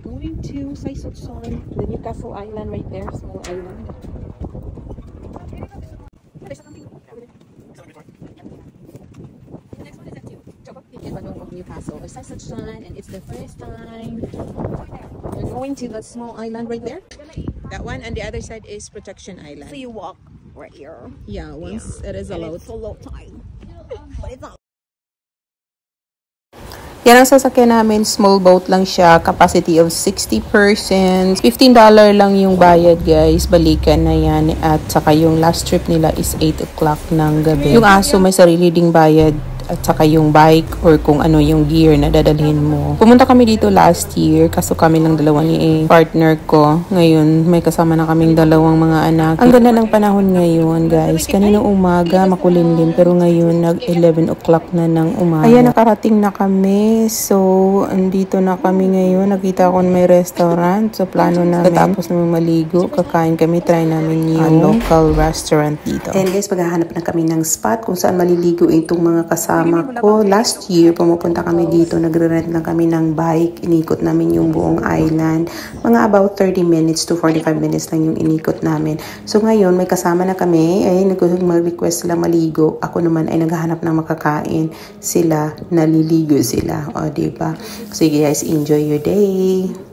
going to Saisotson, the Newcastle Island right there, small island. The next one is at Badong of Newcastle, Saisotson, and it's the first time we're going to the small island right there. That one, and the other side is Protection Island. So you walk right here. Yeah, once it is allowed. It's a low tide. But it's not. Yan ang sasakyan namin, small boat lang siya, capacity of 60 persons. $15 lang yung bayad guys, balikan na yan. At saka yung last trip nila is 8 o'clock ng gabi. Yung aso may sarili ding bayad. At saka yung bike or kung ano yung gear na dadalhin mo. Pumunta kami dito last year, kaso kami lang dalawa ni partner ko. Ngayon, may kasama na kaming dalawang mga anak. Ang ganda ng panahon ngayon, guys. Kanina umaga, makulimlim, pero ngayon, nag-11 o'clock na ng umaga. Ayan, nakarating na kami. So, andito na kami ngayon. Nakita ko may restaurant. So, plano namin. Tapos namin maligo, kakain kami. Try namin yung local restaurant dito. And guys, maghahanap na kami ng spot kung saan maliligo itong mga kasama ko. Last year, pumupunta kami dito, nagre-rent lang kami ng bike, inikot namin yung buong island. Mga about 30 minutes to 45 minutes lang yung inikot namin. So ngayon, may kasama na kami, ay mag-request sila maligo. Ako naman ay naghahanap ng makakain. Sila, naliligo sila. O, diba? Sige guys, enjoy your day!